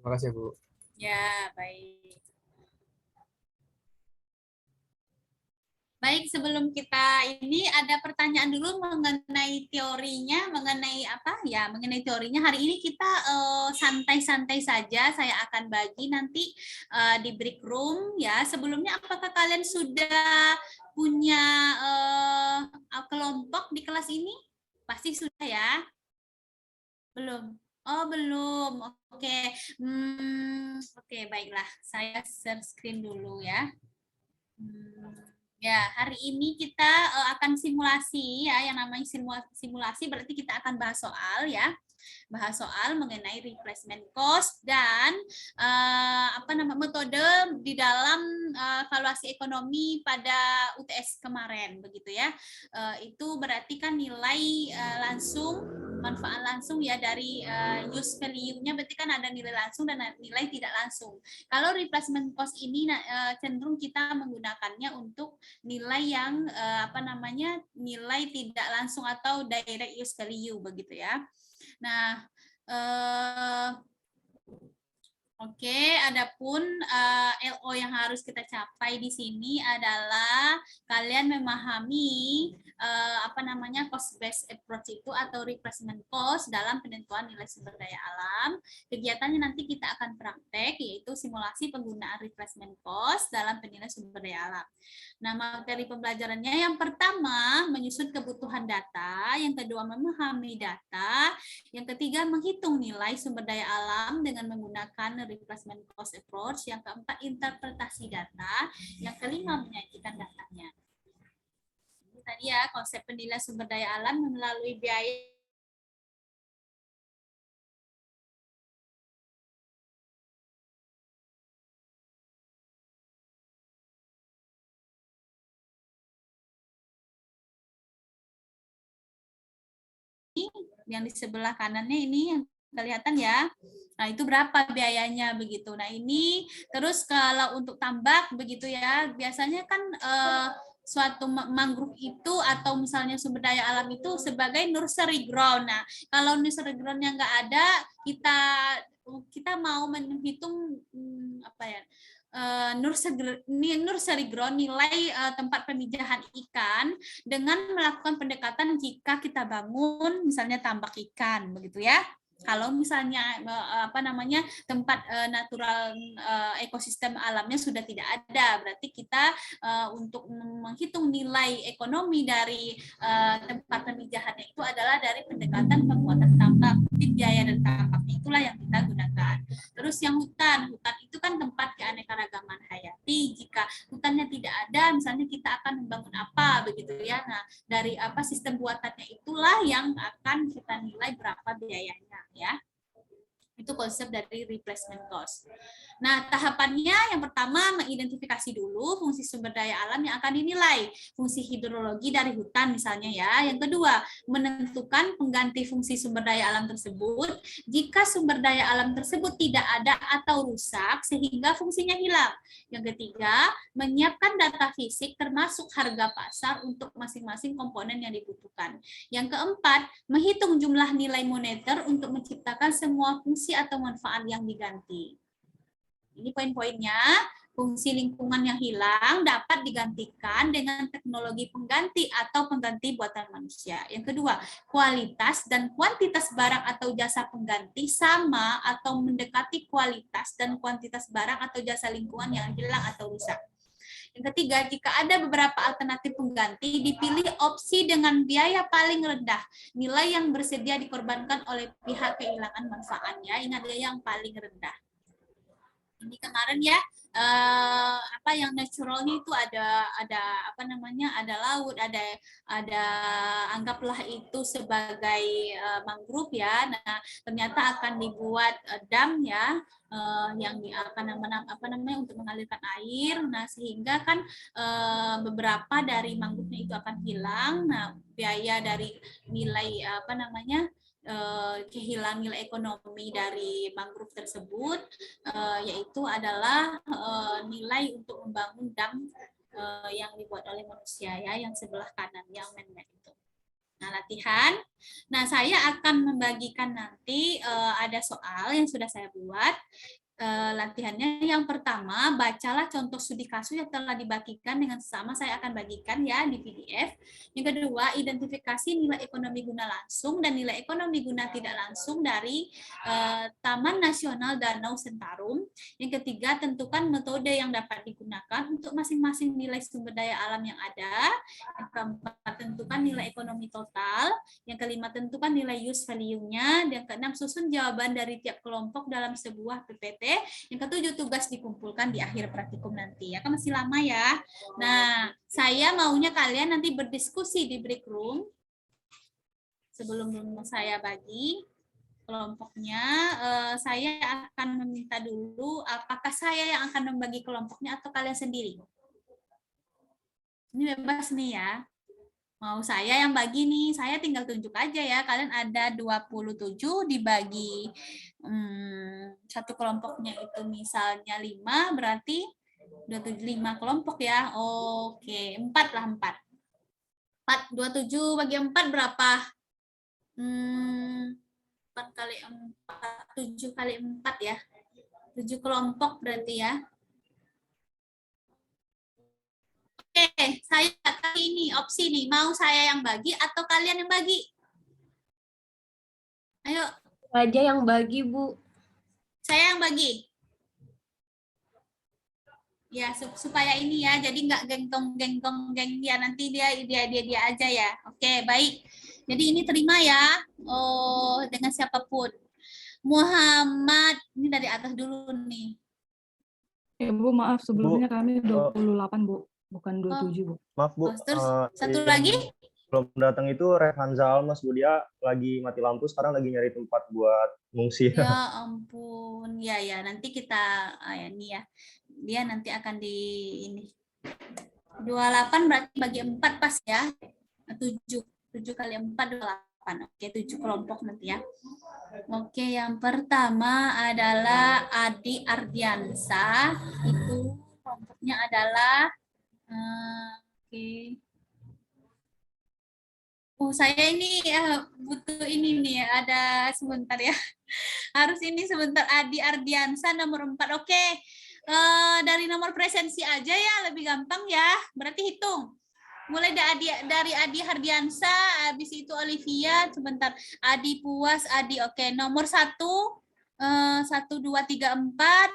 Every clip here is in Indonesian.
Makasih Bu. Ya, baik. Baik, sebelum kita ini ada pertanyaan dulu mengenai teorinya, mengenai apa ya, mengenai teorinya. Hari ini kita santai-santai saja. Saya akan bagi nanti di break room ya. Sebelumnya, apakah kalian sudah punya kelompok di kelas ini? Pasti sudah ya? Belum. Oh, belum. Oke. Oke, baiklah. Saya share screen dulu ya. Ya, hari ini kita akan simulasi ya, yang namanya simulasi berarti kita akan bahas soal ya. Bahas soal mengenai replacement cost dan metode di dalam evaluasi ekonomi pada UTS kemarin begitu ya. Itu berarti kan nilai langsung, manfaat langsung ya dari use value-nya, berarti kan ada nilai langsung dan nilai tidak langsung. Kalau replacement cost ini cenderung kita menggunakannya untuk nilai yang nilai tidak langsung atau direct use value begitu ya. Nah, oke, adapun LO yang harus kita capai di sini adalah kalian memahami cost based approach itu atau replacement cost dalam penentuan nilai sumber daya alam. Kegiatannya nanti kita akan praktek, yaitu simulasi penggunaan replacement cost dalam penilaian sumber daya alam. Nah, materi pembelajarannya yang pertama menyusun kebutuhan data, yang kedua memahami data, yang ketiga menghitung nilai sumber daya alam dengan menggunakan replacement cost approach, yang keempat interpretasi data, yang kelima menyajikan datanya. Ini tadi ya konsep penilaian sumber daya alam melalui biaya yang di sebelah kanannya ini yang kelihatan ya. Nah, itu berapa biayanya begitu. Nah, ini terus kalau untuk tambak begitu ya, biasanya kan suatu mangrove itu atau misalnya sumber daya alam itu sebagai nursery ground. Nah, kalau nursery ground-nya nggak ada, kita mau menghitung nursery ground, nilai tempat pemijahan ikan dengan melakukan pendekatan jika kita bangun misalnya tambak ikan begitu ya. Kalau misalnya tempat natural ekosistem alamnya sudah tidak ada, berarti kita untuk menghitung nilai ekonomi dari tempat pemijahannya itu adalah dari pendekatan pembuatan tambak, biaya dan tambak itulah yang kita gunakan. Terus yang hutan itu kan tempat keanekaragaman hayati. Jika hutannya tidak ada, misalnya kita akan membangun apa begitu ya. Nah, dari sistem buatannya itulah yang akan kita nilai berapa biayanya ya. Itu konsep dari replacement cost. Nah, tahapannya yang pertama mengidentifikasi dulu fungsi sumber daya alam yang akan dinilai. Fungsi hidrologi dari hutan misalnya ya. Yang kedua, menentukan pengganti fungsi sumber daya alam tersebut jika sumber daya alam tersebut tidak ada atau rusak sehingga fungsinya hilang. Yang ketiga, menyiapkan data fisik termasuk harga pasar untuk masing-masing komponen yang dibutuhkan. Yang keempat, menghitung jumlah nilai moneter untuk menciptakan semua fungsi atau manfaat yang diganti. Ini poin-poinnya. Fungsi lingkungan yang hilang dapat digantikan dengan teknologi pengganti atau pengganti buatan manusia. Yang kedua, kualitas dan kuantitas barang atau jasa pengganti sama atau mendekati kualitas dan kuantitas barang atau jasa lingkungan yang hilang atau rusak. Yang ketiga, jika ada beberapa alternatif pengganti, dipilih opsi dengan biaya paling rendah. Nilai yang bersedia dikorbankan oleh pihak kehilangan manfaatnya. Ingat ya, yang paling rendah. Ini kemarin ya, yang naturalnya itu ada laut, ada anggaplah itu sebagai mangrove ya. Nah, ternyata akan dibuat dam ya, yang akan untuk mengalirkan air. Nah, sehingga kan beberapa dari mangrove-nya itu akan hilang. Nah, biaya dari nilai kehilangan nilai ekonomi dari mangrove tersebut yaitu adalah nilai untuk membangun dam yang dibuat oleh manusia ya, yang sebelah kanan yang man-made itu. Nah, latihan. Nah, saya akan membagikan nanti ada soal yang sudah saya buat. Latihannya yang pertama, bacalah contoh studi kasus yang telah dibagikan dengan sama saya akan bagikan ya di PDF. Yang kedua, identifikasi nilai ekonomi guna langsung dan nilai ekonomi guna tidak langsung dari Taman Nasional Danau Sentarum. Yang ketiga, tentukan metode yang dapat digunakan untuk masing-masing nilai sumber daya alam yang ada. Yang keempat, tentukan nilai ekonomi total. Yang kelima, tentukan nilai use value-nya. Yang keenam, susun jawaban dari tiap kelompok dalam sebuah PPT. Yang ketujuh, tugas dikumpulkan di akhir praktikum nanti. Ya kan masih lama ya. Nah, saya maunya kalian nanti berdiskusi di break room sebelum saya bagi kelompoknya. Saya akan meminta dulu apakah saya yang akan membagi kelompoknya atau kalian sendiri. Ini bebas nih ya. Mau saya yang bagi nih, saya tinggal tunjuk aja ya. Kalian ada 27 dibagi satu kelompoknya itu misalnya 5, berarti 5 kelompok ya. Oke, 4 lah 4. 27 bagi 4 berapa? 4 kali 4, 7 kali 4 ya. 7 kelompok berarti ya. Oke, saya kali ini opsi nih, mau saya yang bagi atau kalian yang bagi? Ayo. Aja yang bagi, Bu. Saya yang bagi. Ya, supaya ini ya, jadi nggak geng dia, nanti dia aja ya. Oke, baik. Jadi ini terima ya. Oh, dengan siapapun. Muhammad, ini dari atas dulu nih. Ya, Bu, maaf sebelumnya kami 28, Bu. Bukan 27, Bu. Maaf, Bu. Terus satu lagi? Belum datang itu Revanza Almas, Bu. Dia lagi mati lampu, sekarang lagi nyari tempat buat ngungsi. Ya ampun. Ya, nanti kita, ini ya. Dia nanti akan di ini. 28 berarti bagi 4 pas ya. 7 kali 4, 28. Oke, 7 kelompok nanti ya. Oke, yang pertama adalah Adi Ardiansa. Itu kelompoknya adalah oke. Saya ini butuh ini nih, ada sebentar ya. Harus ini sebentar. Adi Ardiansa nomor 4. Oke. Dari nomor presensi aja ya, lebih gampang ya. Berarti hitung. Mulai dari Adi Hardiansa, habis itu Olivia, sebentar. Adi Puas, Adi, oke. Nomor 1, 1, 2, 3, 4,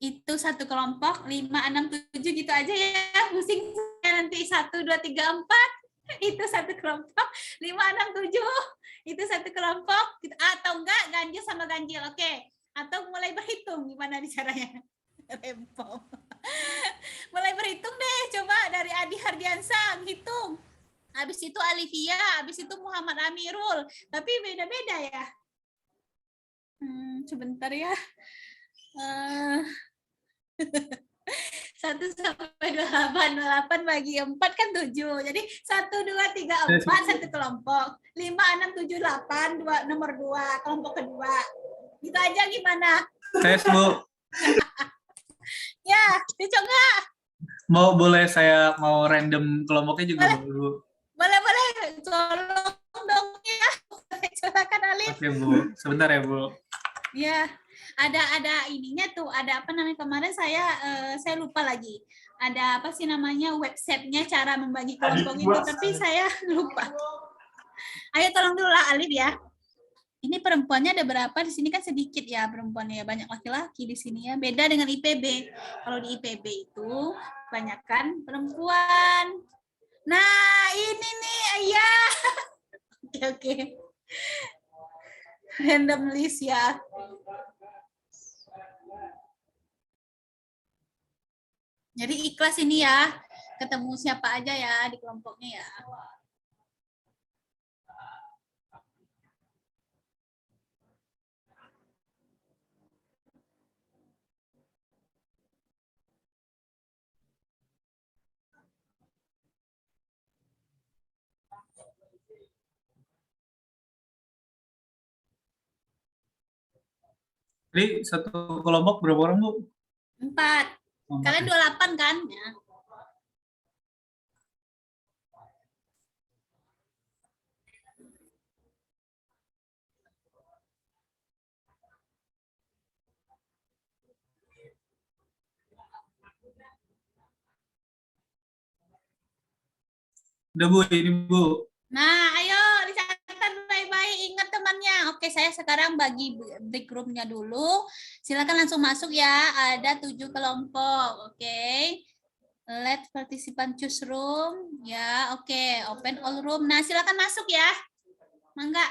itu satu kelompok. 5, 6, 7 gitu aja ya. Pusing nanti 1, 2, 3, 4, itu satu kelompok. 5, 6, 7, itu satu kelompok. Atau enggak, ganjil sama ganjil, oke. Atau mulai berhitung, gimana caranya? Rempong. Mulai berhitung deh, coba dari Adi Hardiansa hitung. Habis itu Olivia, habis itu Muhammad Amirul. Tapi beda-beda ya. Sebentar ya. 1 sampai 28 bagi 4 kan 7. Jadi 1, 2, 3, 4 satu kelompok. 5, 6, 7, 8 nomor 2 kelompok kedua. Gitu aja gimana? Tes, Bu. Ya, cocok nggak? Boleh saya mau random kelompoknya juga, Bu? Boleh. Tolong dong ya. Silakan Alif. Oke, Bu. Sebentar ya, Bu. Ya, ada ininya tuh, ada apa namanya kemarin saya lupa lagi. Ada apa sih namanya websitenya cara membagi kelompok itu, tapi saya lupa. Ayo tolong dulu lah Alif ya. Ini perempuannya ada berapa? Di sini kan sedikit ya perempuannya, banyak laki-laki di sini ya. Beda dengan IPB. Kalau di IPB itu kebanyakan perempuan. Nah, ini nih, ya. Oke. Random list ya. Jadi ikhlas ini ya. Ketemu siapa aja ya di kelompoknya ya. Jadi satu kelompok berapa orang, Bu? 4. Kalian 28 kan? Ya. Udah Bu, ini Bu. Nah, ayo dicatat baik-baik, ingat temannya. Oke, saya sekarang bagi break room-nya dulu. Silakan langsung masuk ya. Ada 7 kelompok. Oke. Let participant choose room. Ya, oke. Open all room. Nah, silakan masuk ya. Mangga.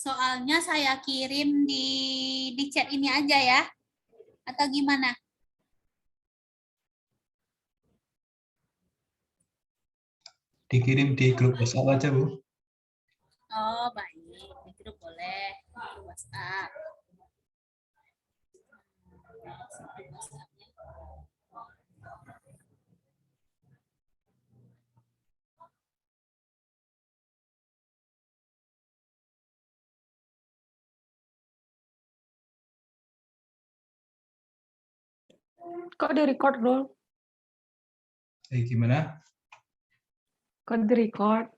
Soalnya saya kirim di chat ini aja ya. Atau gimana? Dikirim di grup WhatsApp aja, Bu. Oh, baik. Di grup boleh. Di WhatsApp. Kok di-record, Bro? Gimana? Kok di-record?